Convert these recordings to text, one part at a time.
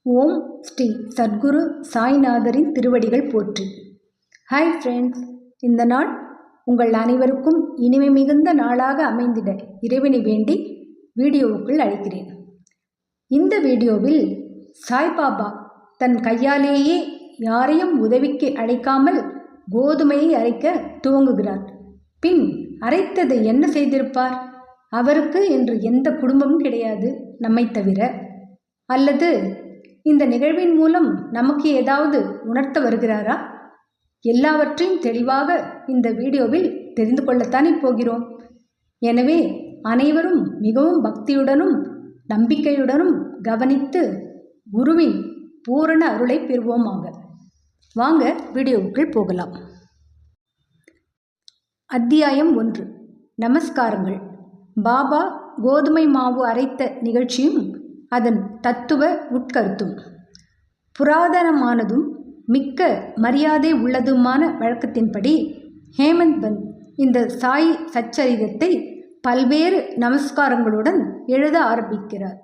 ஓம் ஸ்ரீ சத்குரு சாய்நாதரின் திருவடிகள் போற்றி. Hi friends, இந்த நாள் உங்கள் அனைவருக்கும் இனிமை மிகுந்த நாளாக அமைந்திட இறைவனை வேண்டி வீடியோவுக்குள் அழைக்கிறேன். இந்த வீடியோவில் சாய்பாபா தன் கையாலேயே யாரையும் உதவிக்கு அழைக்காமல் கோதுமையை அரைக்க துவங்குகிறார். பின் அரைத்ததை என்ன செய்திருப்பார்? அவருக்கு என்று எந்த குடும்பமும் கிடையாது நம்மை தவிர. அல்லது இந்த நிகழ்வின் மூலம் நமக்கு ஏதாவது உணர்த்த வருகிறாரா? எல்லாவற்றையும் தெளிவாக இந்த வீடியோவில் தெரிந்து கொள்ளத்தானே போகிறோம். எனவே அனைவரும் மிகவும் பக்தியுடனும் நம்பிக்கையுடனும் கவனித்து குருவின் பூரண அருளை பெறுவோமாக. வாங்க வீடியோவுக்குள் போகலாம். அத்தியாயம் 1. நமஸ்காரங்கள். பாபா கோதுமை மாவு அரைத்த நிகழ்ச்சியும் அதன் தத்துவ உட்கருத்தும். புராதனமானதும் மிக்க மரியாதை உள்ளதுமான வழக்கத்தின்படி ஹேமந்த் பந்த் இந்த சாய் சச்சரிதத்தை பல்வேறு நமஸ்காரங்களுடன் எழுத ஆரம்பிக்கிறார்.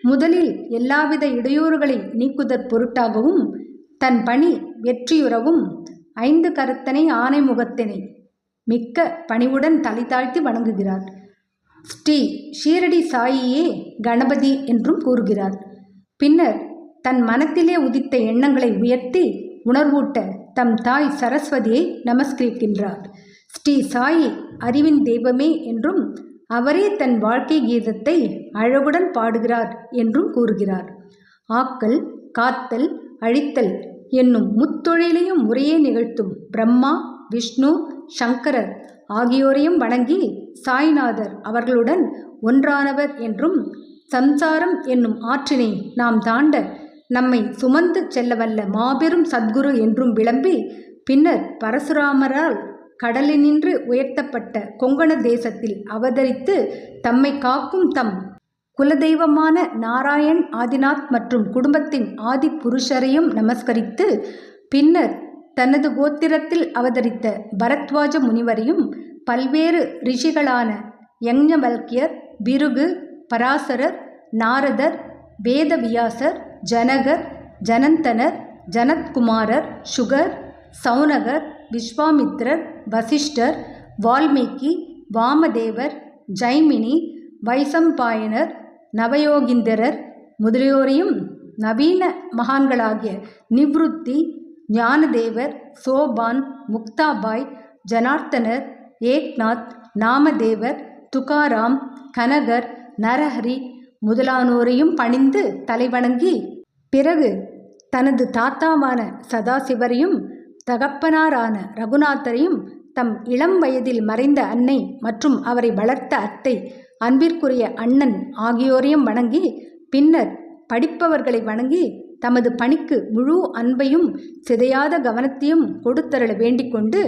முதலில் எல்லாவித இடையூறுகளை நீக்குதற் பொருட்டாகவும் தன் பணி வெற்றியுறவும் 5 கரத்தனை ஆனை முகத்தினை மிக்க பணிவுடன் தலை தாழ்த்தி வணங்குகிறார். ஸ்ரீ ஷீரடி சாயியே கணபதி என்றும் கூறுகிறார். பின்னர் தன் மனத்திலே உதித்த எண்ணங்களை உயர்த்தி உணர்வூட்ட தம் தாய் சரஸ்வதியை நமஸ்கரிக்கின்றார். ஸ்ரீ சாயி அறிவின் தெய்வமே என்றும் அவரே தன் வாழ்க்கை கீதத்தை அழகுடன் பாடுகிறார் என்றும் கூறுகிறார். ஆக்கல், காத்தல், அழித்தல் என்னும் முத்தொழிலையும் முறையே நிகழ்த்தும் பிரம்மா, விஷ்ணு, சங்கரர் ஆகியோரையும் வணங்கி சாய்நாதர் அவர்களுடன் ஒன்றானவர் என்றும் சம்சாரம் என்னும் ஆற்றினை நாம் தாண்ட நம்மை சுமந்து செல்லவல்ல மாபெரும் சத்குரு என்றும் விளம்பி பின்னர் பரசுராமரால் கடலினின்று உயர்த்தப்பட்ட கொங்கண தேசத்தில் அவதரித்து தம்மை காக்கும் தம் குலதெய்வமான நாராயண் ஆதிநாத் மற்றும் குடும்பத்தின் ஆதி புருஷரையும் நமஸ்கரித்து பின்னர் தனது கோத்திரத்தில் அவதரித்த பரத்வாஜ முனிவரையும் பல்வேறு ரிஷிகளான யக்ஞவல்கியர், பிருகு, பராசரர், நாரதர், வேதவியாசர், ஜனகர், ஜனந்தனர், ஜனத்குமாரர், சுகர், சௌனகர், விஸ்வாமித்ரர், வசிஷ்டர், வால்மீகி, வாமதேவர், ஜைமினி, வைசம்பாயனர், நவயோகிந்தரர் முதலியோரையும் நவீன மகான்களாகிய நிவ்ருத்தி, ஞானதேவர், சோபான், முக்தாபாய், ஜனார்த்தனர், ஏக்நாத், நாமதேவர், துகாராம், கனகர், நரஹரி முதலானோரையும் பணிந்து தலைவணங்கி பிறகு தனது தாத்தாவான சதாசிவரையும் தகப்பனாரான ரகுநாதரையும் தம் இளம் வயதில் மறைந்த அன்னை மற்றும் அவரை வளர்த்த அத்தை அன்பிற்குரிய அண்ணன் ஆகியோரையும் வணங்கி பின்னர் படிப்பவர்களை வணங்கி தமது பணிக்கு முழு அன்பையும் சிதையாத கவனத்தையும் கொடுத்தருள வேண்டிக் கொண்டு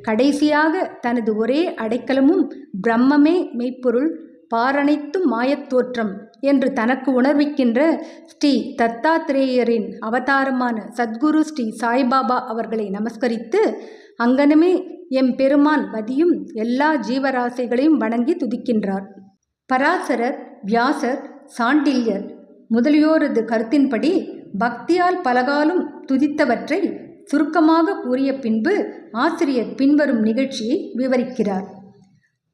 கடைசியாக தனது ஒரே அடைக்கலமும் பிரம்மமே மெய்ப்பொருள், பாரனைத்தும் மாயத்தோற்றம் என்று தனக்கு உணர்விக்கின்ற ஸ்ரீ தத்தாத்ரேயரின் அவதாரமான சத்குரு ஸ்ரீ சாய்பாபா அவர்களை நமஸ்கரித்து அங்கனமே எம் பெருமான் பதியும் எல்லா ஜீவராசிகளையும் வணங்கி துதிக்கின்றார். பராசரர், வியாசர், சாண்டில்யர் முதலியோரது கருத்தின்படி பக்தியால் பலகாலும் துதித்தவற்றை சுருக்கமாக கூறிய பின்பு ஆசிரியர் பின்வரும் நிகழ்ச்சியை விவரிக்கிறார்.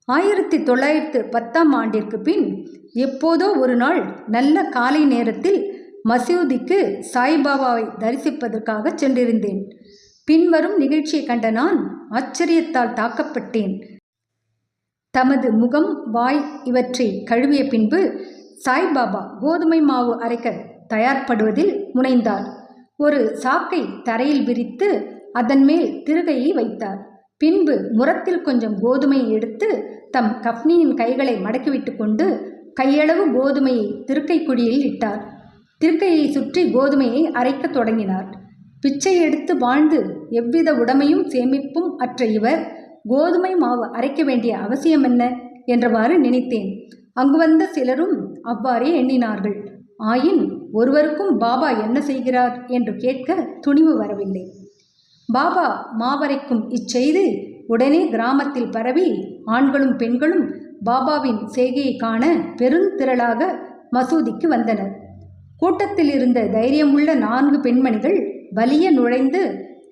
1910ஆம் ஆண்டிற்கு பின் எப்போதோ ஒரு நாள் நல்ல காலை நேரத்தில் மசூதிக்கு சாய்பாபாவை தரிசிப்பதற்காக சென்றிருந்தேன். பின்வரும் நிகழ்ச்சியை கண்ட நான் ஆச்சரியத்தால் தாக்கப்பட்டேன். தமது முகம், வாய் இவற்றை கழுவிய பின்பு சாய்பாபா கோதுமை மாவு அரைக்க தயார்படுவதில் முனைந்தார். ஒரு சாக்கை தரையில் விரித்து அதன் மேல் திருகையை வைத்தார். பின்பு முரத்தில் கொஞ்சம் கோதுமையை எடுத்து தம் கஃப்னியின் கைகளை மடக்கிவிட்டு கொண்டு கையளவு கோதுமையை திருக்கை குழியில் இட்டார். திருக்கையை சுற்றி கோதுமையை அரைக்க தொடங்கினார். பிச்சை எடுத்து வாழ்ந்து எவ்வித உடைமையும் சேமிப்பும் அற்ற இவர் கோதுமை மாவு அரைக்க வேண்டிய அவசியம் என்ன என்றவாறு நினைத்தேன். அங்கு வந்த சிலரும் அவ்வாறே எண்ணினார்கள். ஆயின் ஒருவருக்கும் பாபா என்ன செய்கிறார் என்று கேட்க துணிவு வரவில்லை. பாபா மாவரைக்கும் இச்செய்தி உடனே கிராமத்தில் பரவி ஆண்களும் பெண்களும் பாபாவின் செய்கையை காண பெருந்திரளாக மசூதிக்கு வந்தனர். கூட்டத்தில் இருந்த தைரியமுள்ள 4 பெண்மணிகள் வலிய நுழைந்து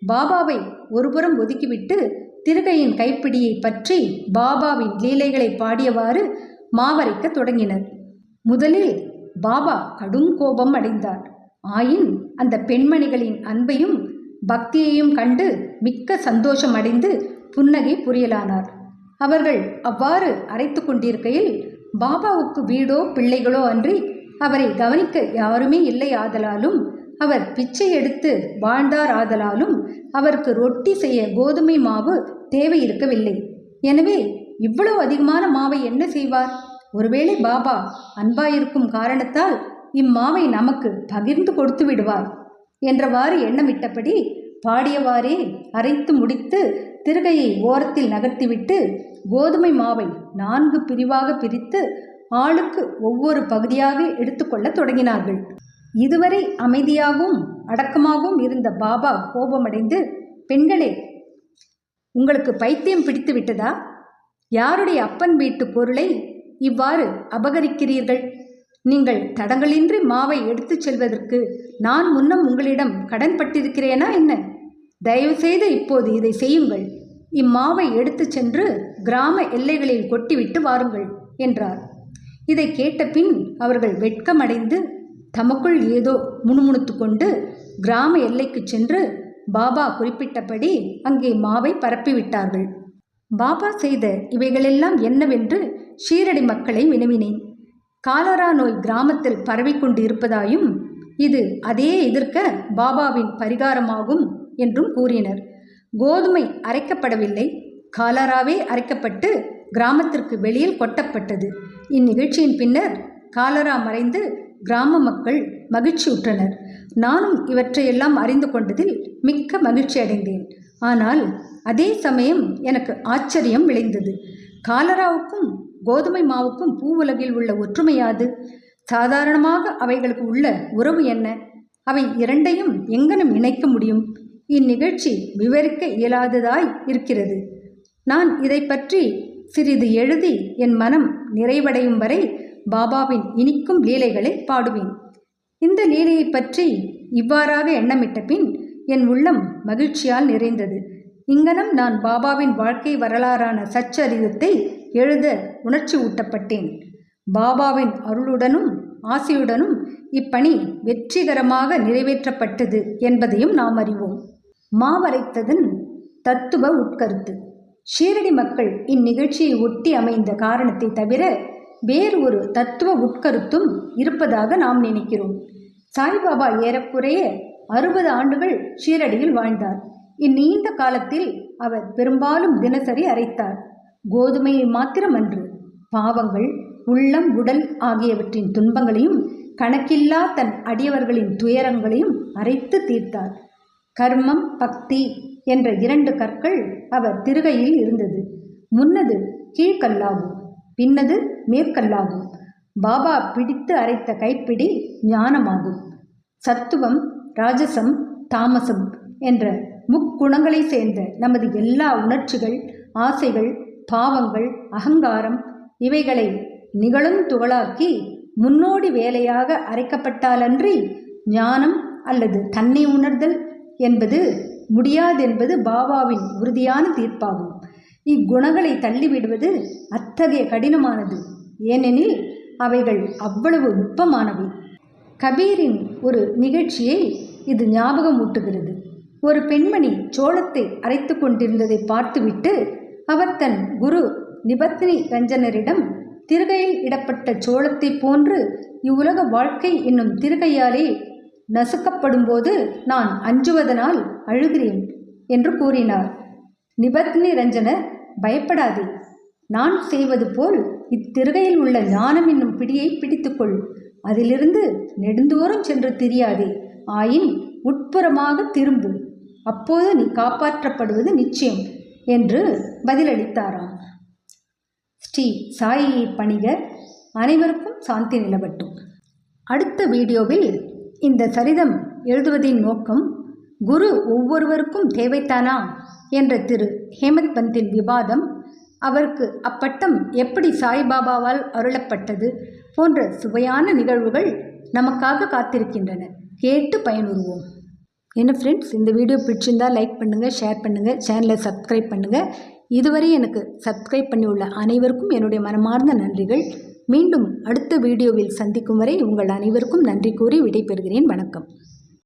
பாபாவை ஒருபுறம் ஒதுக்கிவிட்டு திருகையின் கைப்பிடியை பற்றி பாபாவின் லீலைகளை பாடியவாறு மாவரைக்க தொடங்கினர். முதலில் பாபா கடும் கோபம் அடைந்தார். ஆயின் அந்த பெண்மணிகளின் அன்பையும் பக்தியையும் கண்டு மிக்க சந்தோஷம் அடைந்து புன்னகை புரியலானார். அவர்கள் அவ்வாறு அரைத்து கொண்டிருக்கையில் பாபாவுக்கு வீடோ பிள்ளைகளோ அன்றி அவரை கவனிக்க யாருமே இல்லை ஆதலாலும், அவர் பிச்சை எடுத்து வாழ்ந்தார் ஆதலாலும் அவருக்கு ரொட்டி செய்ய கோதுமை மாவு தேவை இருக்கவில்லை. எனவே இவ்வளவு அதிகமான மாவை என்ன செய்வார்? ஒருவேளை பாபா அன்பாயிருக்கும் காரணத்தால் இம்மாவை நமக்கு பகிர்ந்து கொடுத்து விடுவார் என்றவாறு எண்ணமிட்டபடி பாடியவாறே அரைத்து முடித்து திருகையை ஓரத்தில் நகர்த்திவிட்டு கோதுமை மாவை 4 பிரிவாக பிரித்து ஆளுக்கு ஒவ்வொரு பகுதியாக எடுத்துக்கொள்ள தொடங்கினார்கள். இதுவரை அமைதியாகவும் அடக்கமாகவும் இருந்த பாபா கோபமடைந்து, பெண்களே, உங்களுக்கு பைத்தியம் பிடித்து விட்டதா? யாருடைய அப்பன் வீட்டு பொருளை இவ்வாறு அபகரிக்கிறீர்கள்? நீங்கள் தடங்களின்றி மாவை எடுத்துச் செல்வதற்கு நான் முன்னம் உங்களிடம் கடன் பட்டிருக்கிறேனா என்ன? தயவுசெய்து இப்போது இதை செய்யுங்கள். இம்மாவை எடுத்துச் சென்று கிராம எல்லைகளில் கொட்டிவிட்டு வாருங்கள் என்றார். இதை கேட்ட பின் அவர்கள் வெட்கமடைந்து தமக்குள் ஏதோ முணுமுணுத்து கொண்டு கிராம எல்லைக்கு சென்று பாபா குறிப்பிட்டபடி அங்கே மாவை பரப்பிவிட்டார்கள். பாபா செய்த இவைகளெல்லாம் என்னவென்று ஷீரடி மக்களை வினவினேன். காலரா நோய் கிராமத்தில் பரவிக்கொண்டு இருப்பதாயும் இது அதே எதிர்க்க பாபாவின் பரிகாரமாகும் என்றும் கூறினர். கோதுமை அரைக்கப்படவில்லை, காலராவே அரைக்கப்பட்டு கிராமத்திற்கு வெளியில் கொட்டப்பட்டது. இந்நிகழ்ச்சியின் பின்னர் காலரா மறைந்து கிராம மக்கள் மகிழ்ச்சியுற்றனர். நானும் இவற்றையெல்லாம் அறிந்து கொண்டதில் மிக்க மகிழ்ச்சி அடைந்தேன். ஆனால் அதே சமயம் எனக்கு ஆச்சரியம் விளைந்தது. காலராவுக்கும் கோதுமை மாவுக்கும் பூவுலகில் உள்ள ஒற்றுமையாது? சாதாரணமாக அவைகளுக்கு உள்ள உறவு என்ன? அவை இரண்டையும் எங்கனும் இணைக்க முடியும்? இந்நிகழ்ச்சி விவரிக்க இயலாததாய் இருக்கிறது. நான் இதை பற்றி சிறிது எழுதி என் மனம் நிறைவடையும் வரை பாபாவின் இனிக்கும் லீலைகளை பாடுவேன். இந்த லீலையை பற்றி இவ்வாறாக எண்ணமிட்ட பின் என் உள்ளம் மகிழ்ச்சியால் நிறைந்தது. இங்கனம் நான் பாபாவின் வாழ்க்கை வரலாறான சச்சரிதத்தை எழுத உணர்ச்சி ஊட்டப்பட்டேன். பாபாவின் அருளுடனும் ஆசையுடனும் இப்பணி வெற்றிகரமாக நிறைவேற்றப்பட்டது என்பதையும் நாம் அறிவோம். மாவரைத்ததன் தத்துவ உட்கருத்து. ஷீரடி மக்கள் இந்நிகழ்ச்சியை ஒட்டி அமைந்த காரணத்தை தவிர வேறு ஒரு தத்துவ உட்கருத்தும் இருப்பதாக நாம் நினைக்கிறோம். சாய்பாபா ஏறக்குறைய 60 ஆண்டுகள் ஷீரடியில் வாழ்ந்தார். இந்நீண்ட காலத்தில் அவர் பெரும்பாலும் தினசரி அரைத்தார். கோதுமையை மாத்திரமன்று, பாவங்கள், உள்ளம், உடல் ஆகியவற்றின் துன்பங்களையும் கணக்கில்லா தன் அடியவர்களின் துயரங்களையும் அரைத்து தீர்த்தார். கர்மம், பக்தி என்ற 2 கற்கள் அவர் திருகையில் இருந்தது. முன்னது கீழ்கல்லாகும், பின்னது மேற்கல்லாகும். பாபா பிடித்து அரைத்த கைப்பிடி ஞானமாகும். சத்துவம், ராஜசம், தாமசம் என்ற முக்குணங்களை சேர்ந்த நமது எல்லா உணர்ச்சிகள், ஆசைகள், பாவங்கள், அகங்காரம் இவைகளை நிகழுந்துகளாக்கி முன்னோடி வேலையாக அரைக்கப்பட்டாலன்றி ஞானம் அல்லது தன்னை உணர்தல் என்பது முடியாதென்பது பாபாவின் உறுதியான தீர்ப்பாகும். இக்குணங்களை தள்ளிவிடுவது அத்தகைய கடினமானது. ஏனெனில் அவைகள் அவ்வளவு நுட்பமானவை. கபீரின் ஒரு நிகழ்ச்சியை இது ஞாபகமூட்டுகிறது. ஒரு பெண்மணி சோளத்தை அரைத்து கொண்டிருந்ததை பார்த்துவிட்டு அவர் தன் குரு நிபத்னி ரஞ்சனரிடம், திருகையில் இடப்பட்ட சோளத்தை போன்று இவ்வுலக வாழ்க்கை என்னும் திருகையாலே நசுக்கப்படும்போது நான் அஞ்சுவதனால் அழுகிறேன் என்று கூறினார். நிபத்னி ரஞ்சனர், பயப்படாதே, நான் செய்வது போல் இத்திருகையில் உள்ள ஞானம் என்னும் பிடியை பிடித்துக்கொள். அதிலிருந்து நெடுந்தோறும் சென்று திரியாதே, ஆயின் உட்புறமாக திரும்பு. அப்போது நீ காப்பாற்றப்படுவது நிச்சயம் என்று பதிலளித்தாராம். ஸ்ரீ சாயியை பணிக. அனைவருக்கும் சாந்தி நிலவட்டும். அடுத்த வீடியோவில் இந்த சரிதம் எழுதுவதின் நோக்கம் குரு ஒவ்வொருவருக்கும் தேவைத்தானா என்ற திரு ஹேமந்த் பந்தின் விவாதம், அவருக்கு அப்பட்டம் எப்படி சாய்பாபாவால் அருளப்பட்டது போன்ற சுவையான நிகழ்வுகள் நமக்காக காத்திருக்கின்றன. கேட்டு பயனுறுவோம். என்ன ஃப்ரெண்ட்ஸ், இந்த வீடியோ பிடிச்சிருந்தால் லைக் பண்ணுங்கள், ஷேர் பண்ணுங்கள், சேனலை சப்ஸ்கிரைப் பண்ணுங்கள். இதுவரை எனக்கு சப்ஸ்கிரைப் பண்ணியுள்ள அனைவருக்கும் என்னுடைய மனமார்ந்த நன்றிகள். மீண்டும் அடுத்த வீடியோவில் சந்திக்கும் வரை உங்கள் அனைவருக்கும் நன்றி கூறி விடைபெறுகிறேன். வணக்கம்.